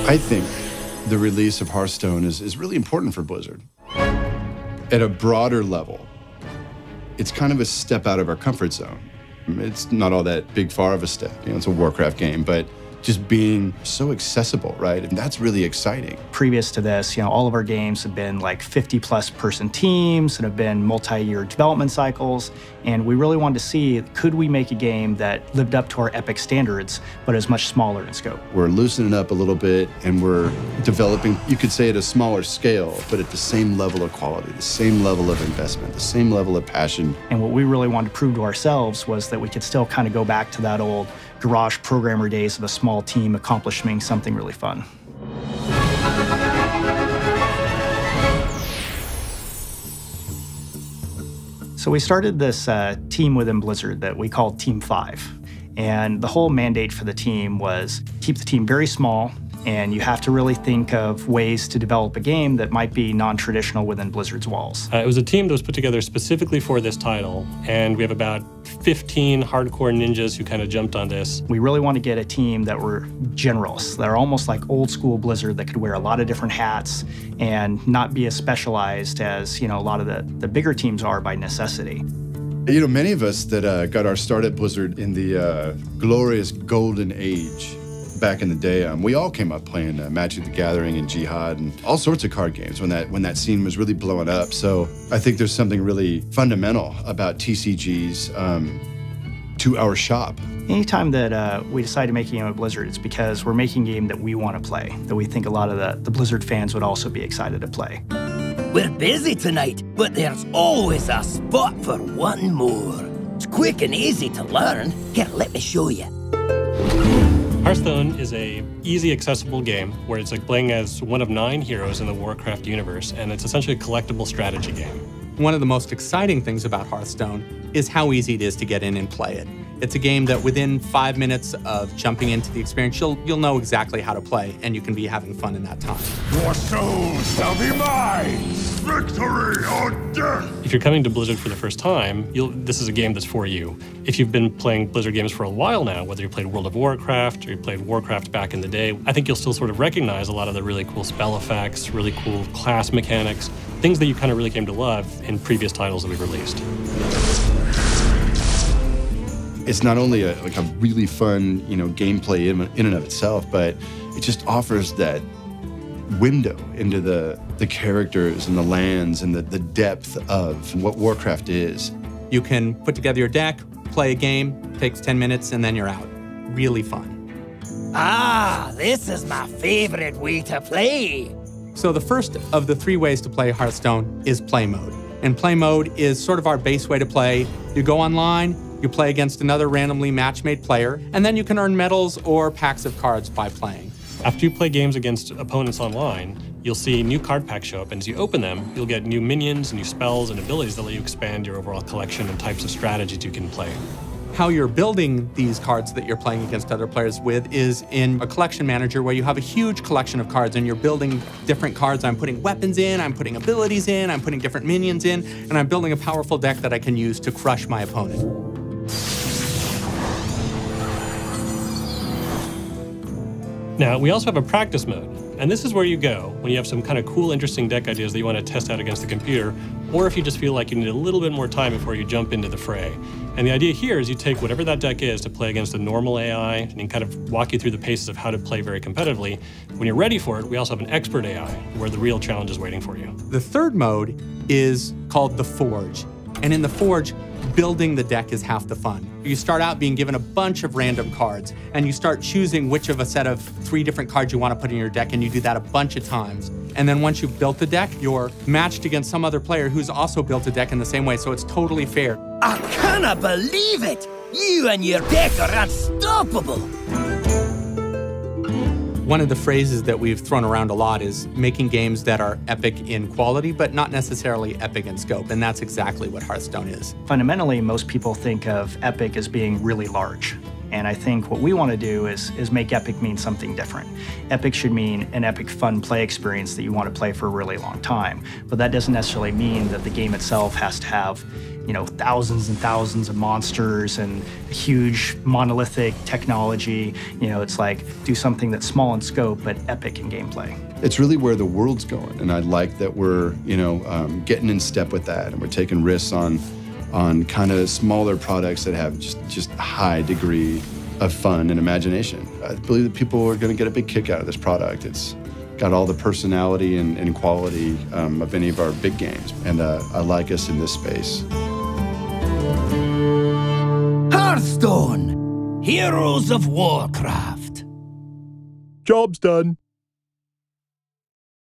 I think the release of Hearthstone is really important for Blizzard. At a broader level, it's kind of a step out of our comfort zone. It's not all that big far of a step. You know, it's a Warcraft game, but just being so accessible, right? And that's really exciting. Previous to this, you know, all of our games have been like 50+ person teams and have been multi-year development cycles. And we really wanted to see, could we make a game that lived up to our epic standards, but is much smaller in scope? We're loosening up a little bit and we're developing, you could say at a smaller scale, but at the same level of quality, the same level of investment, the same level of passion. And what we really wanted to prove to ourselves was that we could still kind of go back to that old garage programmer days of a small team accomplishing something really fun. So we started this team within Blizzard that we called Team 5. And the whole mandate for the team was keep the team very small, and you have to really think of ways to develop a game that might be non-traditional within Blizzard's walls. It was a team that was put together specifically for this title, and we have about 15 hardcore ninjas who kind of jumped on this. We really want to get a team that were generalists, that are almost like old school Blizzard, that could wear a lot of different hats and not be as specialized as, you know, a lot of the bigger teams are by necessity. You know, many of us that got our start at Blizzard in the glorious golden age back in the day, we all came up playing Magic the Gathering and Jihad and all sorts of card games when that scene was really blowing up. So I think there's something really fundamental about TCGs to our shop. Anytime that we decide to make a game at Blizzard, it's because we're making a game that we want to play, that we think a lot of the Blizzard fans would also be excited to play. We're busy tonight, but there's always a spot for one more. It's quick and easy to learn. Here, let me show you. Hearthstone is a easy, accessible game where it's like playing as one of 9 heroes in the Warcraft universe, and it's essentially a collectible strategy game. One of the most exciting things about Hearthstone is how easy it is to get in and play it. It's a game that within 5 minutes of jumping into the experience, you'll know exactly how to play, and you can be having fun in that time. Your soul shall be mine! Victory or death! If you're coming to Blizzard for the first time, this is a game that's for you. If you've been playing Blizzard games for a while now, whether you played World of Warcraft or you played Warcraft back in the day, I think you'll still sort of recognize a lot of the really cool spell effects, really cool class mechanics, things that you kind of really came to love in previous titles that we've released. It's not only a really fun, you know, gameplay in and of itself, but it just offers that window into the characters and the lands and the depth of what Warcraft is. You can put together your deck, play a game, takes 10 minutes, and then you're out. Really fun. Ah, this is my favorite way to play. So the first of the 3 ways to play Hearthstone is play mode. And play mode is sort of our base way to play. You go online, you play against another randomly match-made player, and then you can earn medals or packs of cards by playing. After you play games against opponents online, you'll see new card packs show up, and as you open them, you'll get new minions, new spells, and abilities that let you expand your overall collection and types of strategies you can play. How you're building these cards that you're playing against other players with is in a collection manager where you have a huge collection of cards and you're building different cards. I'm putting weapons in, I'm putting abilities in, I'm putting different minions in, and I'm building a powerful deck that I can use to crush my opponent. Now, we also have a practice mode, and this is where you go when you have some kind of cool, interesting deck ideas that you want to test out against the computer, or if you just feel like you need a little bit more time before you jump into the fray. And the idea here is you take whatever that deck is to play against a normal AI, and you kind of walk you through the paces of how to play very competitively. When you're ready for it, we also have an expert AI, where the real challenge is waiting for you. The third mode is called the Forge, and in the Forge, building the deck is half the fun. You start out being given a bunch of random cards, and you start choosing which of a set of 3 different cards you want to put in your deck, and you do that a bunch of times. And then once you've built the deck, you're matched against some other player who's also built a deck in the same way, so it's totally fair. I cannot believe it! You and your deck are unstoppable! One of the phrases that we've thrown around a lot is making games that are epic in quality, but not necessarily epic in scope, and that's exactly what Hearthstone is. Fundamentally, most people think of epic as being really large. And I think what we want to do is make epic mean something different. Epic should mean an epic fun play experience that you want to play for a really long time. But that doesn't necessarily mean that the game itself has to have, you know, thousands and thousands of monsters and huge monolithic technology. You know, it's like do something that's small in scope but epic in gameplay. It's really where the world's going, and I like that we're, you know, getting in step with that, and we're taking risks on kind of smaller products that have just a high degree of fun and imagination. I believe that people are going to get a big kick out of this product. It's got all the personality and quality of any of our big games, and I like us in this space. Hearthstone, Heroes of Warcraft. Job's done.